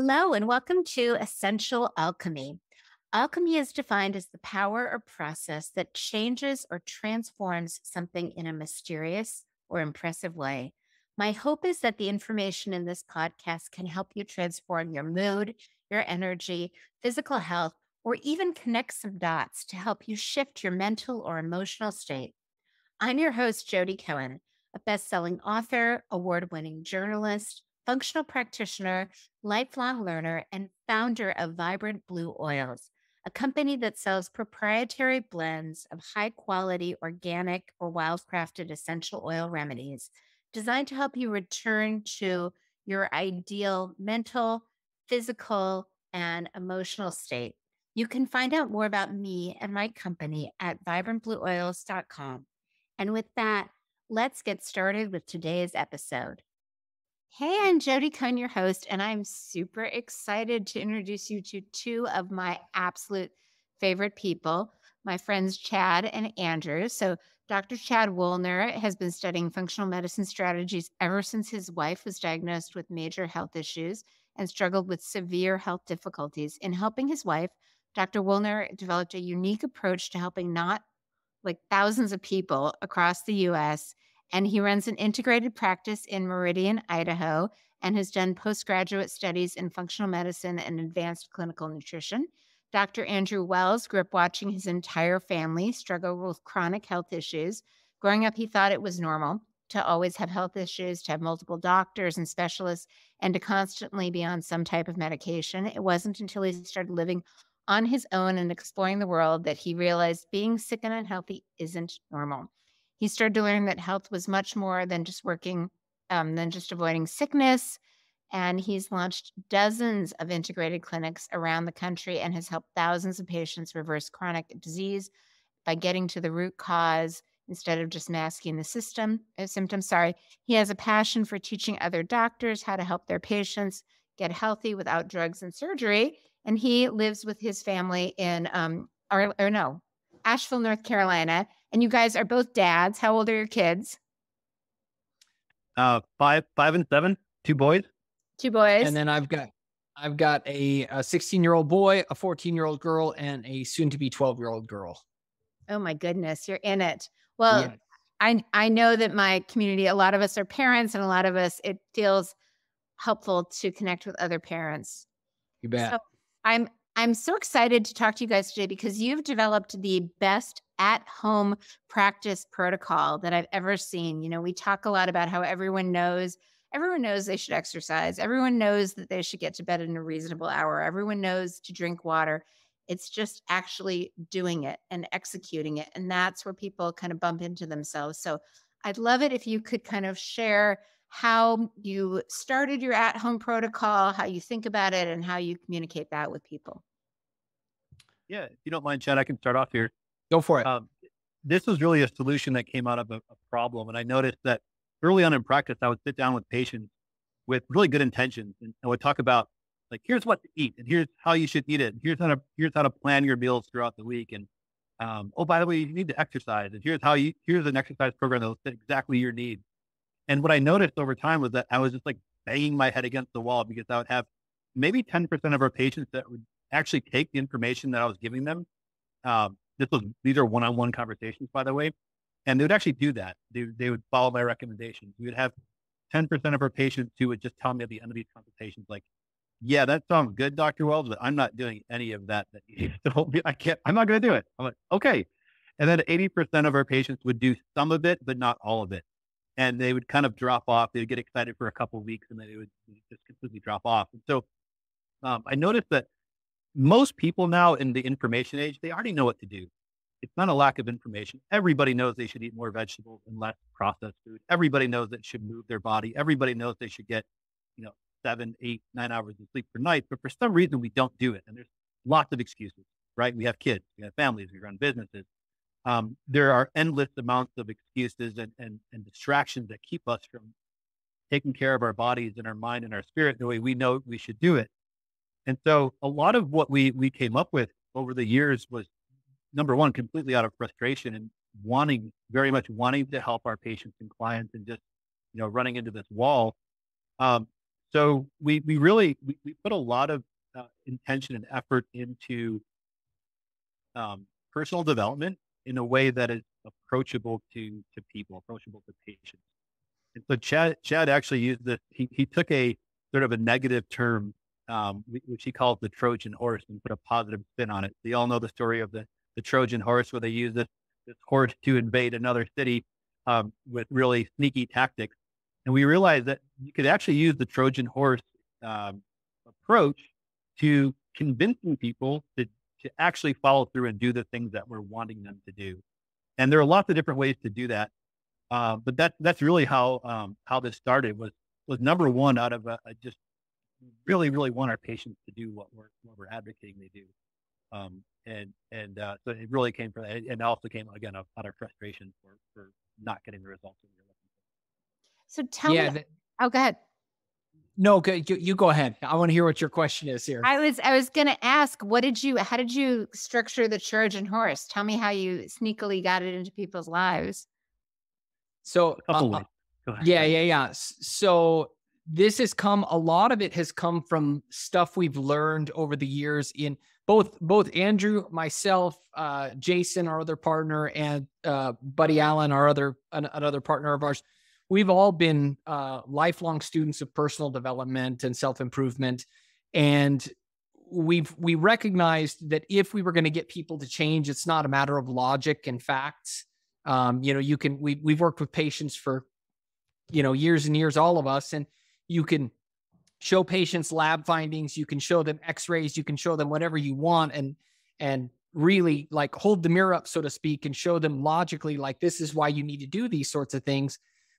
Hello, and welcome to Essential Alchemy. Alchemy is defined as the power or process that changes or transforms something in a mysterious or impressive way. My hope is that the information in this podcast can help you transform your mood, your energy, physical health, or even connect some dots to help you shift your mental or emotional state. I'm your host, Jodi Cohen, a best-selling author, award-winning journalist, functional practitioner, lifelong learner, and founder of Vibrant Blue Oils, a company that sells proprietary blends of high-quality organic or wild-crafted essential oil remedies designed to help you return to your ideal mental, physical, and emotional state. You can find out more about me and my company at vibrantblueoils.com. And with that, let's get started with today's episode. Hey, I'm Jodi Cohn, your host, and I'm super excited to introduce you to two of my absolute favorite people, my friends Chad and Andrew. So, Dr. Chad Woolner has been studying functional medicine strategies ever since his wife was diagnosed with major health issues and struggled with severe health difficulties. In helping his wife, Dr. Woolner developed a unique approach to helping not like thousands of people across the US. And he runs an integrated practice in Meridian, Idaho, and has done postgraduate studies in functional medicine and advanced clinical nutrition. Dr. Andrew Wells grew up watching his entire family struggle with chronic health issues. Growing up, he thought it was normal to always have health issues, to have multiple doctors and specialists, and to constantly be on some type of medication. It wasn't until he started living on his own and exploring the world that he realized being sick and unhealthy isn't normal. He started to learn that health was much more than just than just avoiding sickness. And he's launched dozens of integrated clinics around the country and has helped thousands of patients reverse chronic disease by getting to the root cause instead of just masking the symptoms. Sorry. He has a passion for teaching other doctors how to help their patients get healthy without drugs and surgery. And he lives with his family in Asheville, North Carolina. And you guys are both dads. How old are your kids? 5 and 7, two boys. Two boys. And then I've got a 16-year-old boy, a 14-year-old girl, and a soon-to-be 12-year-old girl. Oh my goodness, you're in it. Well, yeah. I know that my community, a lot of us are parents, and a lot of us, it feels helpful to connect with other parents. You bet. So I'm so excited to talk to you guys today because you've developed the best at-home practice protocol that I've ever seen. You know, we talk a lot about how everyone knows they should exercise. Everyone knows that they should get to bed in a reasonable hour. Everyone knows to drink water. It's just actually doing it and executing it. And that's where people kind of bump into themselves. So I'd love it if you could kind of share how you started your at-home protocol, how you think about it, and how you communicate that with people. Yeah, if you don't mind, Chad, I can start off here. Go for it. This was really a solution that came out of a problem. And I noticed that early on in practice, I would sit down with patients with really good intentions. And I would talk about, like, here's what to eat, and here's how you should eat it. And here's how to plan your meals throughout the week. And, oh, by the way, you need to exercise. And here's an exercise program that will fit exactly your needs. And what I noticed over time was that I was just like banging my head against the wall because I would have maybe 10% of our patients that would actually take the information that I was giving them. These are one-on-one conversations, by the way, and they would actually do that. They would follow my recommendations. We would have 10% of our patients who would just tell me at the end of these consultations, like, yeah, that sounds good, Dr. Wells, but I'm not doing any of that you told me. I'm not going to do it. I'm like, okay. And then 80% of our patients would do some of it, but not all of it. And they would kind of drop off. They would get excited for a couple of weeks and then they would just completely drop off. And so I noticed that most people now in the information age, they already know what to do. It's not a lack of information. Everybody knows they should eat more vegetables and less processed food. Everybody knows that should move their body. Everybody knows they should get, 7, 8, 9 hours of sleep per night. But for some reason, we don't do it. And there's lots of excuses, right? We have kids, we have families, we run businesses. There are endless amounts of excuses and distractions that keep us from taking care of our bodies and our mind and our spirit the way we know we should do it. And so a lot of what we came up with over the years was, number one, completely out of frustration and very much wanting to help our patients and clients and just, running into this wall. So we really put a lot of intention and effort into personal development in a way that is approachable to people, approachable to patients. And so Chad actually used this. He took a sort of a negative term, which he calls the Trojan horse, and put a positive spin on it. So you all know the story of the Trojan horse, where they use this horse to invade another city with really sneaky tactics. And we realized that you could actually use the Trojan horse approach to convincing people to actually follow through and do the things that we're wanting them to do. And there are lots of different ways to do that. But that's really how this started was number one out of just really want our patients to do what we're advocating they do. So it really came from that, and also came again out of frustration for not getting the results that we were looking for. So tell me. Oh, go ahead. No, you go ahead. I want to hear what your question is here. I was going to ask, how did you structure the Trojan horse? Tell me how you sneakily got it into people's lives. So, a couple ways. Go ahead. Yeah. So a lot of it has come from stuff we've learned over the years in both Andrew, myself, Jason, our other partner, and Buddy Allen, another partner of ours. We've all been lifelong students of personal development and self-improvement. And we recognized that if we were going to get people to change, it's not a matter of logic and facts. We've worked with patients for, years and years, all of us, and you can show patients lab findings, you can show them x-rays, you can show them whatever you want, and really like hold the mirror up, so to speak, and show them logically, like, this is why you need to do these sorts of things.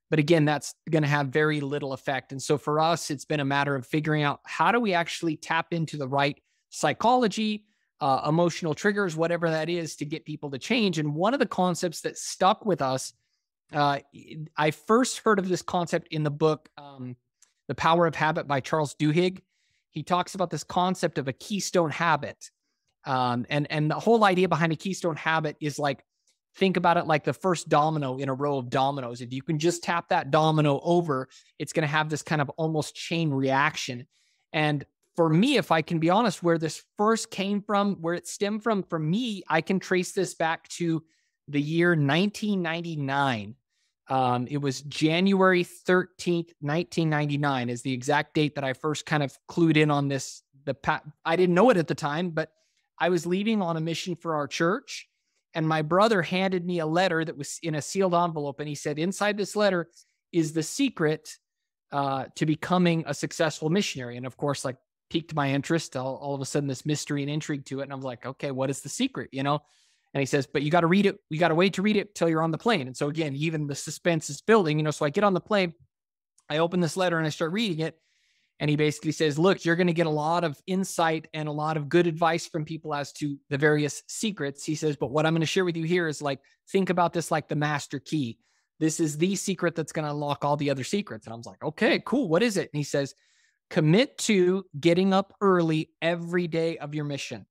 But again, that's going to have very little effect. And so for us, it's been a matter of figuring out, how do we actually tap into the right psychology, emotional triggers, whatever that is, to get people to change. And one of the concepts that stuck with us, I first heard of this concept in the book, The Power of Habit by Charles Duhigg. He talks about this concept of a keystone habit. And the whole idea behind a keystone habit is like, think about it like the first domino in a row of dominoes. If you can just tap that domino over, it's going to have this kind of almost chain reaction. And for me, if I can be honest, where this first came from, where it stemmed from, for me, I can trace this back to the year 1999. It was January 13th, 1999 is the exact date that I first kind of clued in on this. I didn't know it at the time, but I was leaving on a mission for our church. And my brother handed me a letter that was in a sealed envelope. And he said, inside this letter is the secret to becoming a successful missionary. And of course, like, piqued my interest. All of a sudden, this mystery and intrigue to it. And I was like, okay, what is the secret? And he says, but you got to read it. We got to wait to read it till you're on the plane. And so again, even the suspense is building, so I get on the plane, I open this letter and I start reading it. And he basically says, look, you're going to get a lot of insight and a lot of good advice from people as to the various secrets. He says, but what I'm going to share with you here is, like, think about this like the master key. This is the secret that's going to unlock all the other secrets. And I was like, okay, cool. What is it? And he says, commit to getting up early every day of your mission.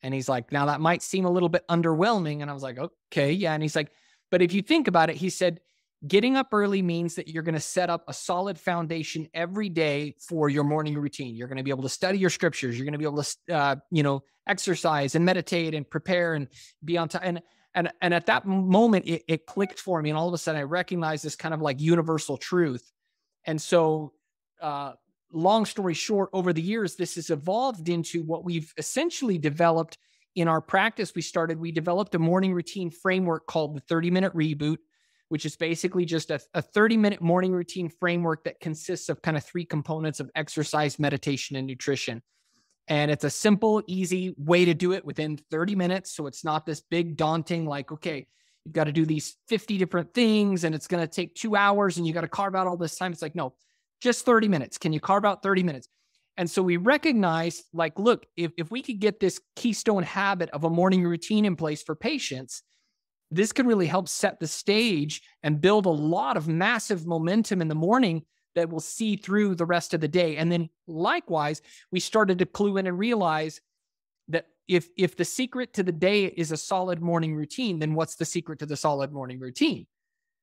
And he's like, now that might seem a little bit underwhelming. And I was like, okay, yeah. And he's like, but if you think about it, he said, getting up early means that you're going to set up a solid foundation every day for your morning routine. You're going to be able to study your scriptures. You're going to be able to, exercise and meditate and prepare and be on time. And at that moment, it clicked for me. And all of a sudden I recognized this kind of like universal truth. And so, long story short, over the years, this has evolved into what we've essentially developed in our practice. We developed a morning routine framework called the 30-minute reboot, which is basically just a 30-minute morning routine framework that consists of kind of three components of exercise, meditation, and nutrition. And it's a simple, easy way to do it within 30 minutes. So it's not this big daunting, like, okay, you've got to do these 50 different things and it's going to take 2 hours and you got to carve out all this time. It's like, no, just 30 minutes. Can you carve out 30 minutes? And so we recognized, like, look, if we could get this keystone habit of a morning routine in place for patients, this could really help set the stage and build a lot of massive momentum in the morning that will see through the rest of the day. And then likewise, we started to clue in and realize that if the secret to the day is a solid morning routine, then what's the secret to the solid morning routine?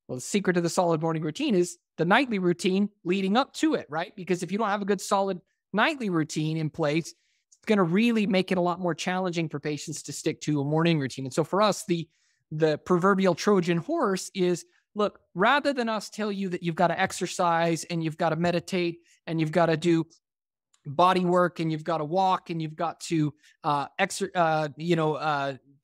Well, the secret to the solid morning routine is the nightly routine leading up to it, right? Because if you don't have a good solid nightly routine in place, it's going to really make it a lot more challenging for patients to stick to a morning routine. And so for us, the proverbial Trojan horse is, look, rather than us tell you that you've got to exercise and you've got to meditate and you've got to do body work and you've got to walk and you've got to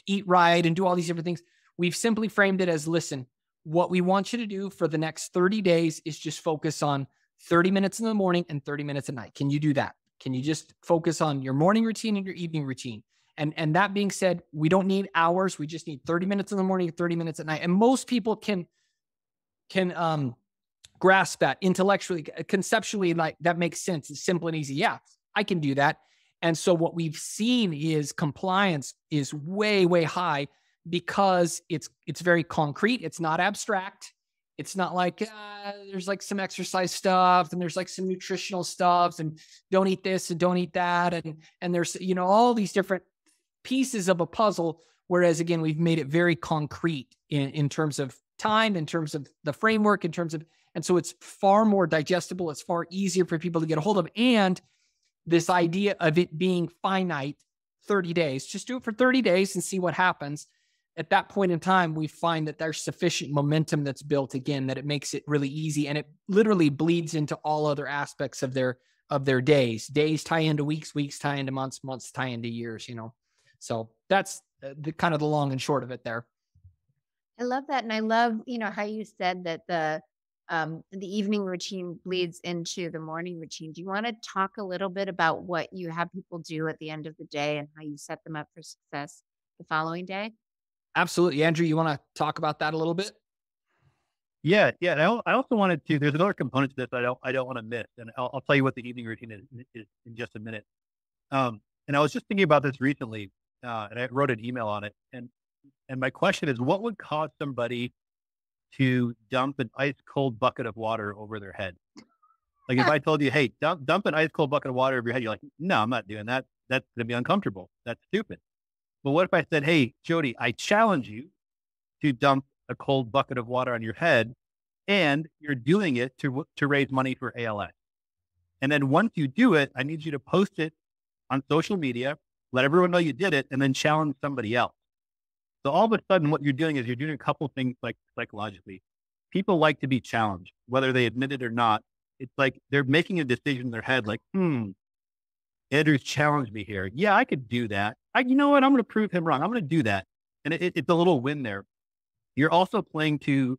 eat right and do all these different things, we've simply framed it as, listen, what we want you to do for the next 30 days is just focus on 30 minutes in the morning and 30 minutes at night. Can you do that? Can you just focus on your morning routine and your evening routine? And that being said, we don't need hours. We just need 30 minutes in the morning and 30 minutes at night. And most people can grasp that intellectually, conceptually, like that makes sense. It's simple and easy. Yeah, I can do that. And so what we've seen is compliance is way, way high because it's very concrete. It's not abstract. It's not like there's like some exercise stuff and there's like some nutritional stuff and don't eat this and don't eat that. And there's, all these different pieces of a puzzle. Whereas again, we've made it very concrete in terms of time, in terms of the framework, and so it's far more digestible. It's far easier for people to get a hold of. And this idea of it being finite, 30 days, just do it for 30 days and see what happens. At that point in time, we find that there's sufficient momentum that's built again, that it makes it really easy. And it literally bleeds into all other aspects of their days. Days tie into weeks, weeks tie into months, months tie into years, So that's the kind of the long and short of it there. I love that. And I love, how you said that the evening routine bleeds into the morning routine. Do you want to talk a little bit about what you have people do at the end of the day and how you set them up for success the following day? Absolutely. Andrew, you want to talk about that a little bit? Yeah. And I also wanted to, there's another component to this I don't want to miss. And I'll tell you what the evening routine is in just a minute. And I was just thinking about this recently, and I wrote an email on it. And my question is, what would cause somebody to dump an ice cold bucket of water over their head? Like if I told you, hey, dump an ice cold bucket of water over your head, you're like, no, I'm not doing that. That's going to be uncomfortable. That's stupid. But what if I said, hey, Jodi, I challenge you to dump a cold bucket of water on your head, and you're doing it to raise money for ALS. And then once you do it, I need you to post it on social media, let everyone know you did it, and then challenge somebody else. So all of a sudden, what you're doing is you're doing a couple things like psychologically. People like to be challenged, whether they admit it or not. It's like they're making a decision in their head, like, Andrew's challenged me here. Yeah, I could do that. You know what? I'm going to prove him wrong. I'm going to do that. And it's a little win there. You're also playing to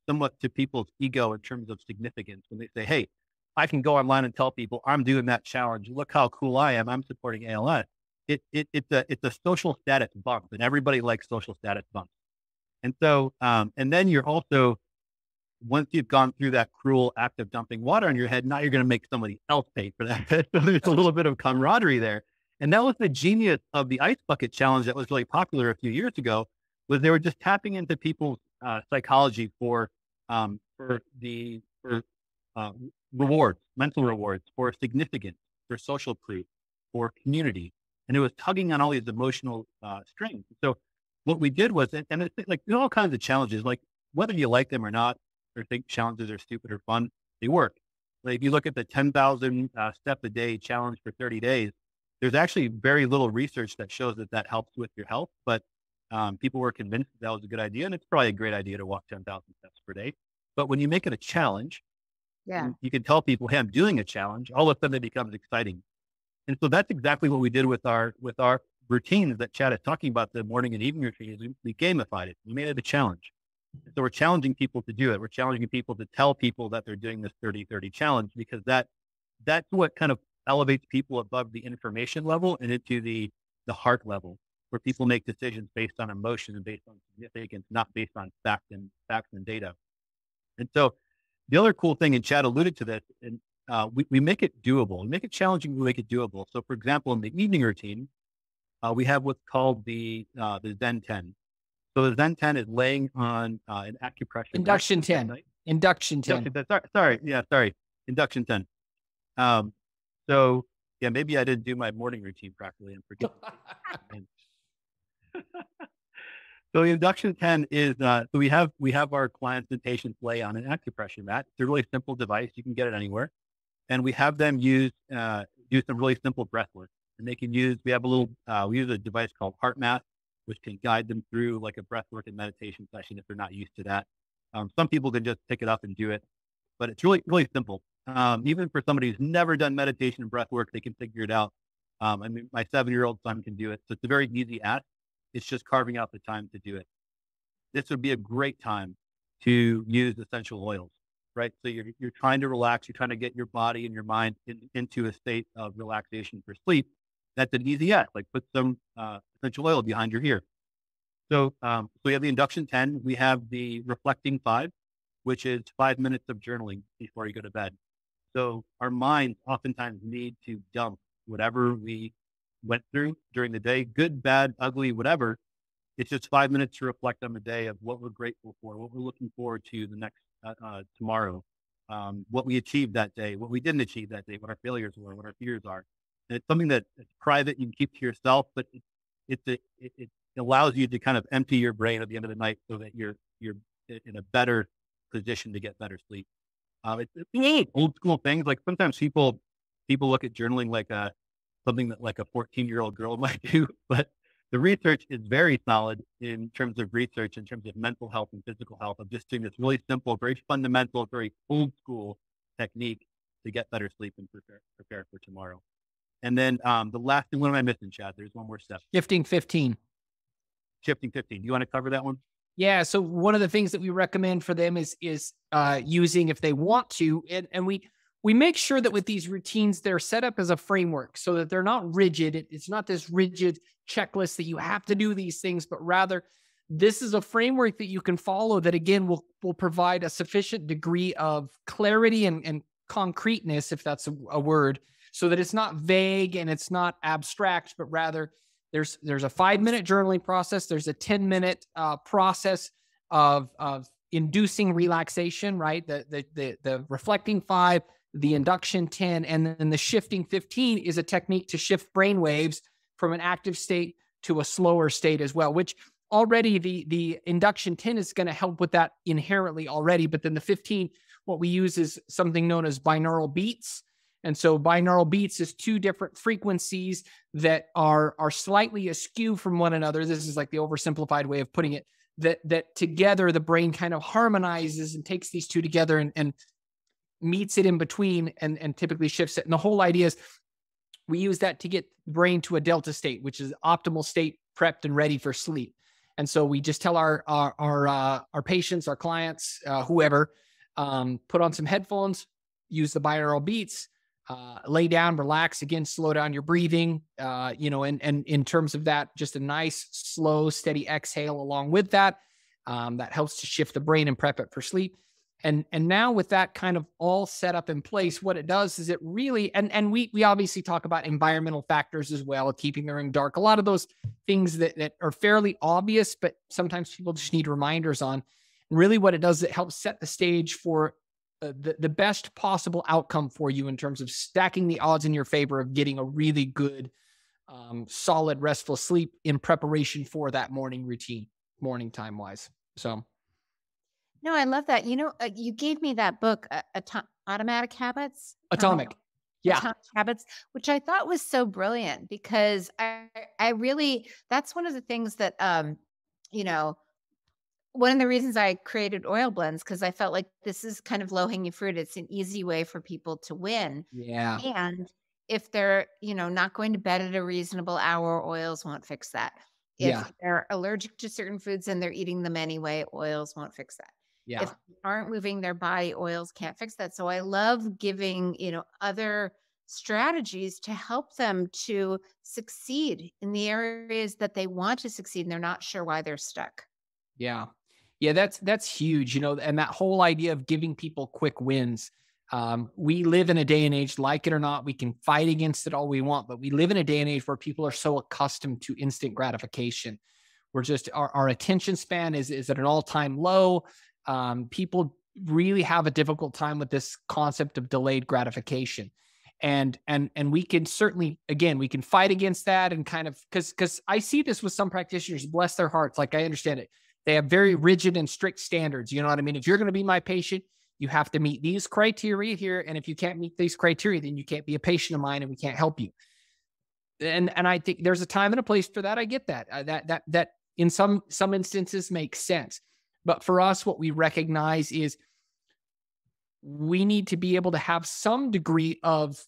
somewhat to people's ego in terms of significance when they say, hey, I can go online and tell people I'm doing that challenge. Look how cool I am. I'm supporting ALS. It's a social status bump, and everybody likes social status bumps. And so, and then you're also, once you've gone through that cruel act of dumping water on your head, now you're going to make somebody else pay for that. So there's a little bit of camaraderie there. And that was the genius of the ice bucket challenge that was really popular a few years ago, was they were just tapping into people's psychology for rewards, mental rewards, for significance, for social proof, for community. And it was tugging on all these emotional strings. So what we did was, and it's like all kinds of challenges, like whether you like them or not, or think challenges are stupid or fun, they work. Like if you look at the 10,000 step a day challenge for 30 days, there's actually very little research that shows that helps with your health, but people were convinced that was a good idea. And it's probably a great idea to walk 10,000 steps per day. But when you make it a challenge, you can tell people, hey, I'm doing a challenge. All of a sudden it becomes exciting. And so that's exactly what we did with our routines that Chad is talking about, the morning and evening routines. We gamified it. We made it a challenge. So we're challenging people to do it. We're challenging people to tell people that they're doing this 30-30 challenge, because that's what kind of elevates people above the information level and into the heart level, where people make decisions based on emotion and based on significance, not based on facts and data. And so the other cool thing, and Chad alluded to this, and we make it doable. We make it challenging. We make it doable. So, for example, in the evening routine, we have what's called the Zen 10. So the Zen 10 is laying on an acupressure. Induction 10. Induction 10. Sorry. Induction 10. So yeah, maybe I didn't do my morning routine properly and forget. So the induction 10 is, so we have our clients and patients lay on an acupressure mat. It's a really simple device. You can get it anywhere. And we have them use some really simple breath work. And they can use, we use a device called Heart Math, which can guide them through like a breath work and meditation session if they're not used to that. Some people can just pick it up and do it, but it's really, really simple. Even for somebody who's never done meditation and breath work, they can figure it out. I mean, my 7-year-old son can do it. So it's a very easy ask. It's just carving out the time to do it. This would be a great time to use essential oils, right? So you're trying to relax. You're trying to get your body and your mind into a state of relaxation for sleep. That's an easy ask. Like put some essential oil behind your ear. So we have the induction 10. We have the reflecting 5, which is 5 minutes of journaling before you go to bed. So our minds oftentimes need to dump whatever we went through during the day, good, bad, ugly, whatever. It's just 5 minutes to reflect on the day of what we're grateful for, what we're looking forward to the next tomorrow, what we achieved that day, what we didn't achieve that day, what our failures were, what our fears are. And it's something that it's private, you can keep to yourself, but it allows you to kind of empty your brain at the end of the night so that you're in a better position to get better sleep. It's old school things. Like sometimes people look at journaling like something that like a 14-year-old girl might do, but the research is very solid in terms of research, in terms of mental health and physical health, of just doing this really simple, very fundamental, very old school technique to get better sleep and prepare for tomorrow. And then the last thing, what am I missing, Chad? There's one more step. Shifting 15. Shifting 15. Do you want to cover that one? Yeah. So one of the things that we recommend for them is using, if they want to, and we make sure that with these routines, they're set up as a framework so that they're not rigid. It's not this rigid checklist that you have to do these things, but rather this is a framework that you can follow that, again, will provide a sufficient degree of clarity and concreteness, if that's a word, so that it's not vague and it's not abstract, but rather there's a 5-minute journaling process. There's a 10-minute process of inducing relaxation, right? The reflecting 5, the induction 10, and then the shifting 15 is a technique to shift brain waves from an active state to a slower state as well, which already the induction 10 is going to help with that inherently already. But then the 15, what we use is something known as binaural beats. And so binaural beats is 2 different frequencies that are slightly askew from one another. This is like the oversimplified way of putting it, that together the brain kind of harmonizes and takes these 2 together and meets it in between and typically shifts it. And the whole idea is we use that to get the brain to a delta state, which is optimal state, prepped and ready for sleep. And so we just tell our patients, our clients, whoever, put on some headphones, use the binaural beats, lay down, relax, again, slow down your breathing, and in terms of that, just a nice, slow, steady exhale along with that. That helps to shift the brain and prep it for sleep. And now with that kind of all set up in place, what it does is it really, and we obviously talk about environmental factors as well, keeping the room dark, a lot of those things that are fairly obvious, but sometimes people just need reminders on. And really what it does is it helps set the stage for the best possible outcome for you in terms of stacking the odds in your favor of getting a really good, solid, restful sleep in preparation for that morning routine, morning time wise. So. No, I love that. You gave me that book, Automatic Habits. Atomic. Yeah. Atomic Habits, which I thought was so brilliant because I really, that's one of the things that, one of the reasons I created oil blends, because I felt like this is kind of low-hanging fruit. It's an easy way for people to win. Yeah. And if they're, not going to bed at a reasonable hour, oils won't fix that. If they're allergic to certain foods and they're eating them anyway, oils won't fix that. Yeah. If they aren't moving their body, oils can't fix that. So I love giving, other strategies to help them to succeed in the areas that they want to succeed and they're not sure why they're stuck. Yeah. Yeah, that's huge, and that whole idea of giving people quick wins. We live in a day and age, like it or not, we can fight against it all we want, but we live in a day and age where people are so accustomed to instant gratification. We're just, our attention span is at an all-time low. People really have a difficult time with this concept of delayed gratification. And we can certainly, again, we can fight against that and kind of, because I see this with some practitioners, bless their hearts. Like, I understand it. They have very rigid and strict standards. You know what I mean? If you're going to be my patient, you have to meet these criteria here. And if you can't meet these criteria, then you can't be a patient of mine and we can't help you. And I think there's a time and a place for that. I get that. That in some instances makes sense. But for us, what we recognize is we need to be able to have some degree of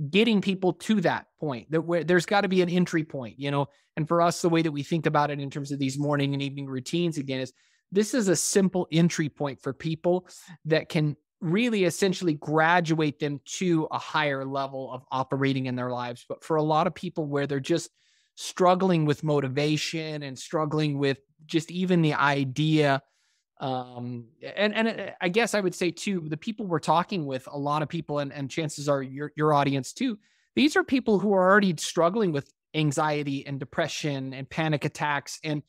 getting people to that point, that where there's got to be an entry point, you know. And for us, the way that we think about it in terms of these morning and evening routines, again, is this is a simple entry point for people that can really essentially graduate them to a higher level of operating in their lives. But for a lot of people where they're just struggling with motivation and struggling with just even the idea, and I guess I would say too, the people we're talking with, a lot of people, and chances are your audience too, these are people who are already struggling with anxiety and depression and panic attacks and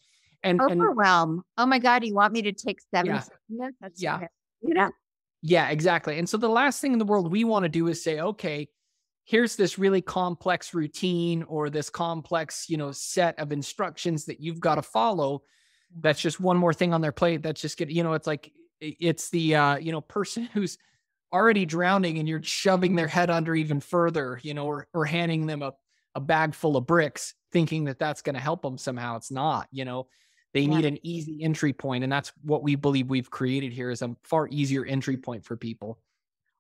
overwhelm. Oh my God, you want me to take 7 Yeah. supplements? That's Yeah. okay. You know? Yeah, exactly. And so the last thing in the world we want to do is say, okay, here's this really complex routine or this complex, you know, set of instructions that you've got to follow. That's just one more thing on their plate. That's just you know, it's like, it's the, you know, person who's already drowning and you're shoving their head under even further, you know, or handing them a bag full of bricks thinking that that's going to help them somehow. It's not, you know, they need an easy entry point. And that's what we believe we've created here, is a far easier entry point for people.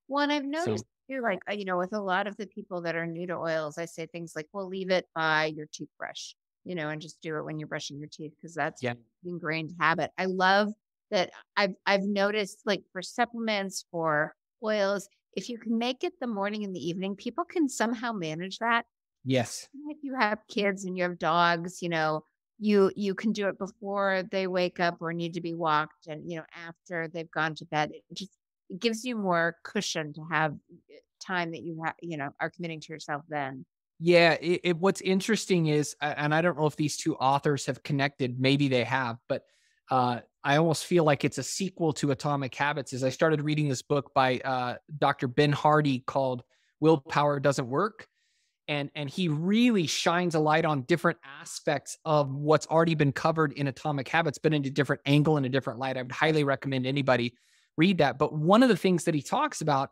Well, and I've noticed too, like, you know, with a lot of the people that are new to oils, I say things like, well, leave it by your toothbrush, you know, and just do it when you're brushing your teeth, because that's ingrained habit. I love that. I've noticed, like, for supplements, for oils, if you can make it the morning and the evening, people can somehow manage that. Yes. If you have kids and you have dogs, you know, you can do it before they wake up or need to be walked, and, you know, after they've gone to bed. It gives you more cushion to have time that you have, you know, are committing to yourself then. Yeah. What's interesting is, and I don't know if these two authors have connected, maybe they have, but I almost feel like it's a sequel to Atomic Habits. As I started reading this book by Dr. Ben Hardy called Willpower Doesn't Work. And he really shines a light on different aspects of what's already been covered in Atomic Habits, but in a different angle and a different light. I would highly recommend anybody read that. But one of the things that he talks about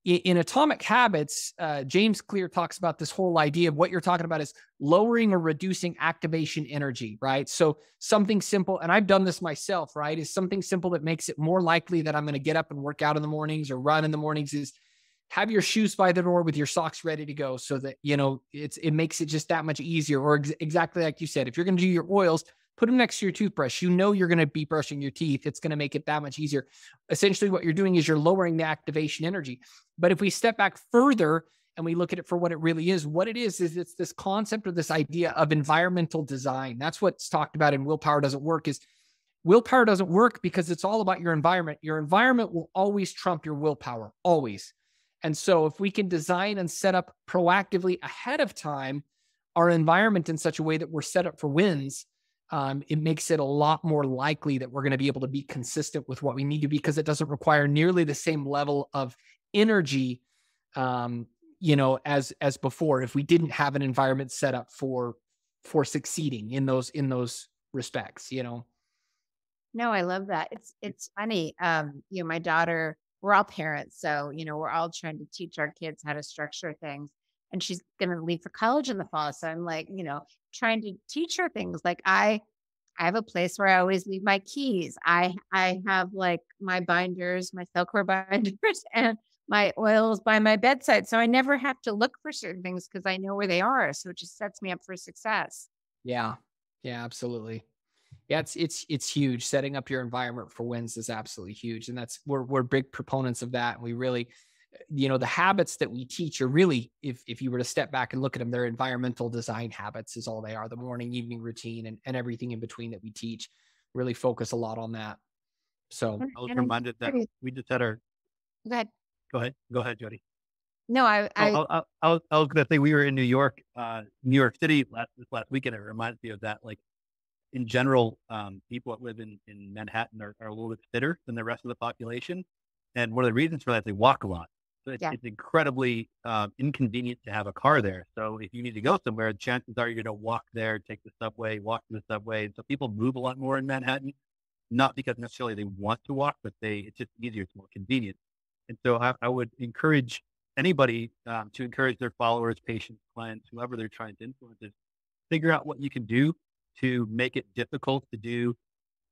in Atomic Habits, James Clear talks about this whole idea of what you're talking about is lowering or reducing activation energy, right? So something simple, and I've done this myself, right, is something simple that makes it more likely that I'm going to get up and work out in the mornings or run in the mornings is have your shoes by the door with your socks ready to go, so that, you know, it makes it just that much easier. Or exactly like you said, if you're going to do your oils, put them next to your toothbrush. You know, you're going to be brushing your teeth. It's going to make it that much easier. Essentially, what you're doing is you're lowering the activation energy. But if we step back further and we look at it for what it really is, what it is it's this concept or this idea of environmental design. That's what's talked about in Willpower Doesn't Work. Is willpower doesn't work because it's all about your environment. Your environment will always trump your willpower, always. And so if we can design and set up proactively ahead of time our environment in such a way that we're set up for wins, it makes it a lot more likely that we're going to be able to be consistent with what we need to be, because it doesn't require nearly the same level of energy, you know, as before, if we didn't have an environment set up for succeeding in those respects, you know. No, I love that. It's funny. You know, my daughter, we're all parents, so, you know, we're all trying to teach our kids how to structure things. And she's going to leave for college in the fall. So I'm like, you know, trying to teach her things. Like I have a place where I always leave my keys. I have like my binders, my Cellcore binders, and my oils by my bedside. So I never have to look for certain things because I know where they are. So it just sets me up for success. Yeah. Yeah, absolutely. Yeah, it's huge. Setting up your environment for wins is absolutely huge. And that's, we're big proponents of that. And we really, you know, the habits that we teach are really, if you were to step back and look at them, they're environmental design habits is all they are. The morning, evening routine and everything in between that we teach really focus a lot on that. So I was reminded that we just had our, Go ahead, Jodi. No, I was going to say, we were in New York City this last weekend. It reminds me of that. Like, in general, people that live in Manhattan are a little bit fitter than the rest of the population. And one of the reasons for that is they walk a lot. So Yeah. it's incredibly inconvenient to have a car there. So if you need to go somewhere, chances are you're going to walk there, take the subway, walk to the subway. And so people move a lot more in Manhattan, not because necessarily they want to walk, but it's just easier, it's more convenient. And so I would encourage anybody to encourage their followers, patients, clients, whoever they're trying to influence, is figure out what you can do to make it difficult to do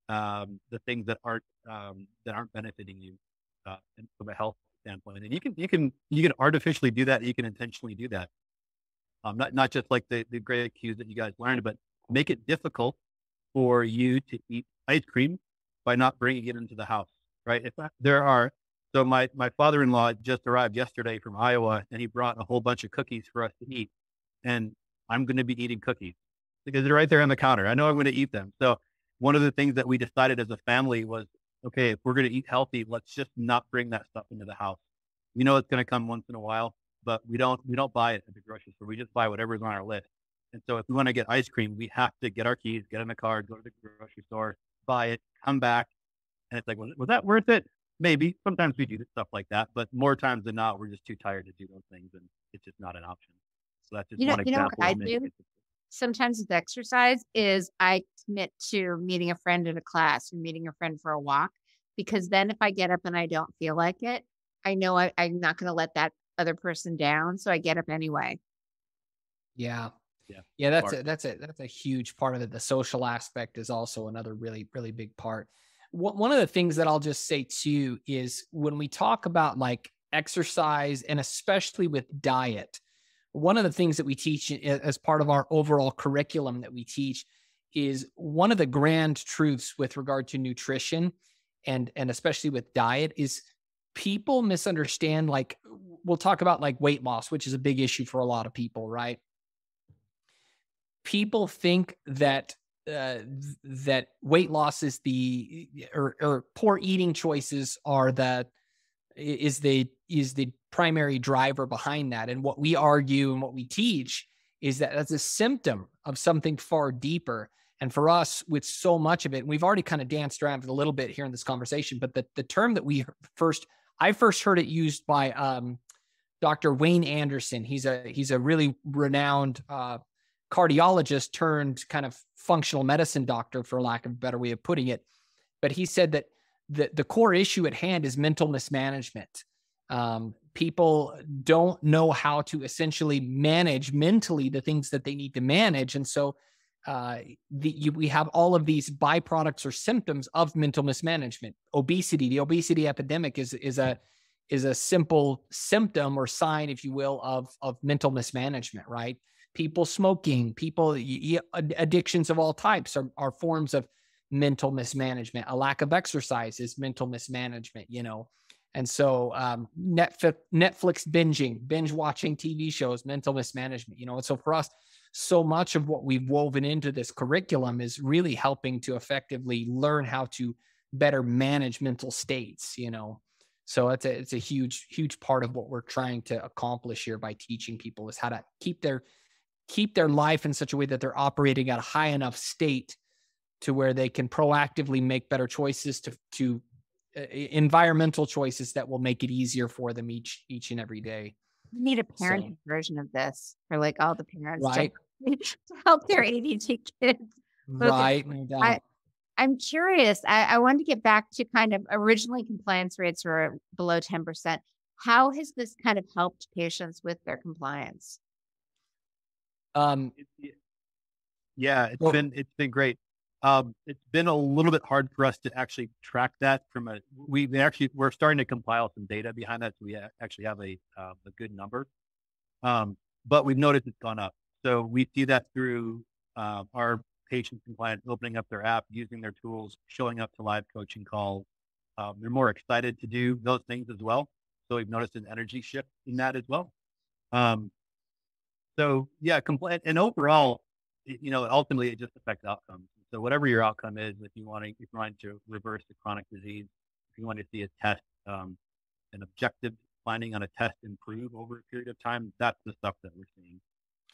the things that aren't benefiting you from a health standpoint. And you can artificially do that. You can intentionally do that. Not just like the great cues that you guys learned, but make it difficult for you to eat ice cream by not bringing it into the house, right? So my father-in-law just arrived yesterday from Iowa, and he brought a whole bunch of cookies for us to eat. And I'm going to be eating cookies because they're right there on the counter. I know I'm going to eat them. So one of the things that we decided as a family was, okay, if we're going to eat healthy, let's just not bring that stuff into the house. We know it's going to come once in a while, but we don't buy it at the grocery store. We just buy whatever's on our list. And so if we want to get ice cream, we have to get our keys, get in the car, go to the grocery store, buy it, come back. And it's like, was that worth it? Maybe. Sometimes we do stuff like that, but more times than not, we're just too tired to do those things, and it's just not an option. So that's just one You know what example. I do sometimes with exercise is I commit to meeting a friend in a class or meeting a friend for a walk, because then if I get up and I don't feel like it, I know I'm not going to let that other person down. So I get up anyway. Yeah. Yeah. Yeah. That's a huge part of it. The social aspect is also another really, really big part. One of the things that I'll just say too is when we talk about like exercise and especially with diet, one of the things that we teach as part of our overall curriculum that we teach is one of the grand truths with regard to nutrition and especially with diet is people misunderstand, like we'll talk about like weight loss, which is a big issue for a lot of people, right? People think that that weight loss is or poor eating choices is the primary driver behind that. And what we argue and what we teach is that that's a symptom of something far deeper. And for us, with so much of it, and we've already kind of danced around it a little bit here in this conversation, but the term that I first heard it used by Dr. Wayne Anderson. He's a really renowned cardiologist turned kind of functional medicine doctor, for lack of a better way of putting it. But he said that the core issue at hand is mental mismanagement. People don't know how to essentially manage mentally the things that they need to manage. And so we have all of these byproducts or symptoms of mental mismanagement. Obesity, the obesity epidemic is a simple symptom or sign, if you will, of mental mismanagement, right? People smoking, addictions of all types are forms of mental mismanagement. A lack of exercise is mental mismanagement, And so Netflix binge watching TV shows, mental mismanagement, And so for us, so much of what we've woven into this curriculum is really helping to effectively learn how to better manage mental states, So it's a huge part of what we're trying to accomplish here by teaching people is how to keep their life in such a way that they're operating at a high enough state to where they can proactively make better choices to environmental choices that will make it easier for them each and every day. We need a parenting version of this for like all the parents, right? To help their ADD kids. Right. No doubt. I'm curious. I wanted to get back to kind of originally compliance rates were below 10%. How has this kind of helped patients with their compliance? Yeah, it's been great. It's been a little bit hard for us to actually track that we're starting to compile some data behind that. So we actually have a good number. But we've noticed it's gone up. So we see that through our patients and clients opening up their app, using their tools, showing up to live coaching calls. They're more excited to do those things as well. So we've noticed an energy shift in that as well. So yeah, compliant, and overall, ultimately it just affects outcomes. So whatever your outcome is, if you're wanting to reverse the chronic disease, if you want to see a test, an objective finding on a test improve over a period of time, that's the stuff that we're seeing.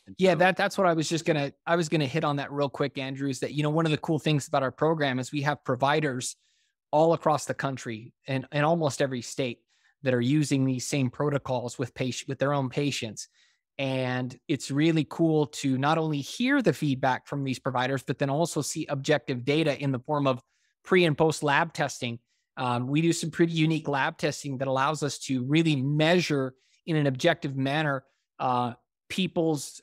And yeah, that's what I was gonna hit on that real quick, Andrew, is that, one of the cool things about our program is we have providers all across the country and in almost every state that are using these same protocols with their own patients. And it's really cool to not only hear the feedback from these providers, but then also see objective data in the form of pre and post lab testing. We do some pretty unique lab testing that allows us to really measure in an objective manner people's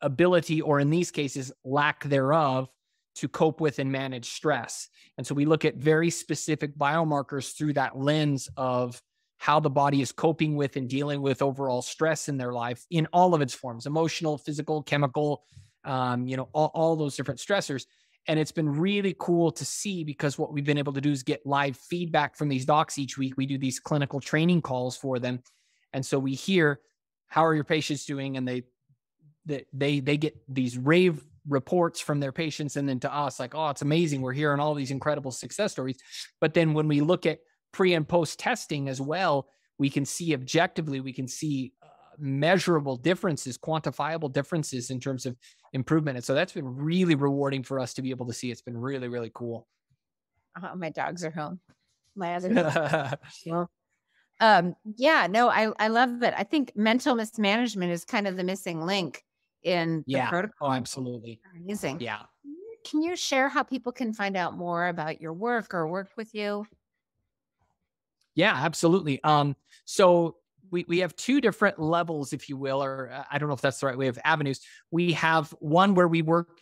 ability, or in these cases, lack thereof, to cope with and manage stress. And so we look at very specific biomarkers through that lens of how the body is coping with and dealing with overall stress in their life in all of its forms: emotional, physical, chemical, all those different stressors. And it's been really cool to see, because what we've been able to do is get live feedback from these docs each week. We do these clinical training calls for them. And so we hear, how are your patients doing? And they get these rave reports from their patients, and then to us, like, oh, it's amazing, we're hearing all these incredible success stories. But then when we look at pre and post testing as well, we can see objectively, we can see measurable differences, quantifiable differences in terms of improvement. And so that's been really rewarding for us to be able to see. It's been really, really cool. My dogs are home. My other well, yeah, no, I love it. I think mental mismanagement is kind of the missing link in the protocol. Oh, absolutely. Amazing. Yeah. Can you share how people can find out more about your work or work with you? Yeah, absolutely. So we have two different levels, if you will, or I don't know if that's the right way of avenues. We have one where we work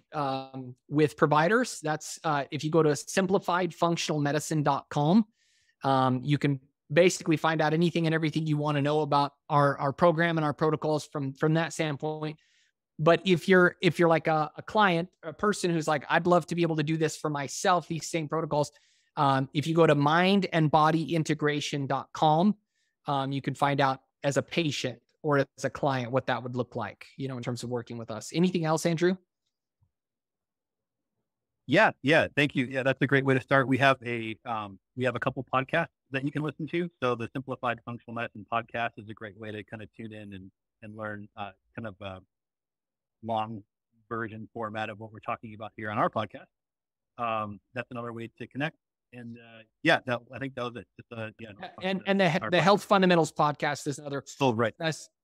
with providers. That's if you go to simplifiedfunctionalmedicine.com, you can basically find out anything and everything you want to know about our program and our protocols from that standpoint. But if you're like a client, a person who's like, I'd love to be able to do this for myself, these same protocols, if you go to mindandbodyintegration.com, you can find out as a patient or as a client what that would look like, in terms of working with us. Anything else, Andrew? Yeah. Thank you. Yeah, that's a great way to start. We have a couple podcasts that you can listen to. So the Simplified Functional Medicine podcast is a great way to kind of tune in and learn kind of long version format of what we're talking about here on our podcast. That's another way to connect. And I think that was it. Just, and the Health Fundamentals podcast is another. Oh, right.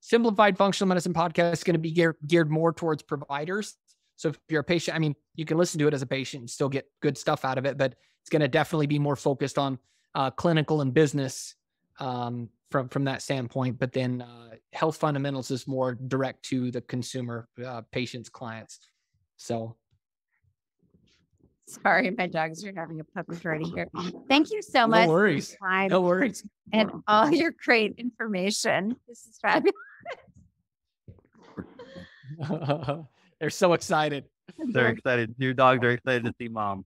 Simplified Functional Medicine podcast is going to be geared more towards providers. So if you're a patient, I mean, you can listen to it as a patient and still get good stuff out of it, but it's going to definitely be more focused on clinical and business from that standpoint. But then Health Fundamentals is more direct to the consumer, patients, clients. So. Sorry, my dogs are having a puppy party here. Thank you so much. No worries. No worries. And all your great information. This is fabulous. They're so excited. They're excited. Your dogs are excited to see mom.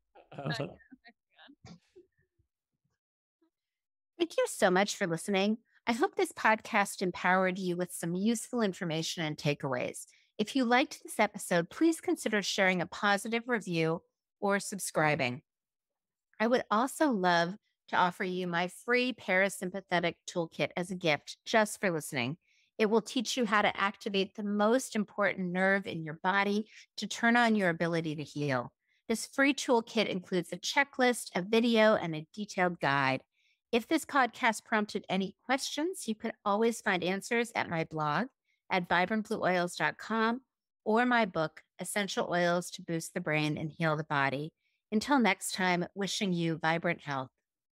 Thank you so much for listening. I hope this podcast empowered you with some useful information and takeaways. If you liked this episode, please consider sharing a positive review or subscribing. I would also love to offer you my free parasympathetic toolkit as a gift just for listening. It will teach you how to activate the most important nerve in your body to turn on your ability to heal. This free toolkit includes a checklist, a video, and a detailed guide. If this podcast prompted any questions, you could always find answers at my blog at vibrantblueoils.com or my book, Essential Oils to Boost the Brain and Heal the Body. Until next time, wishing you vibrant health.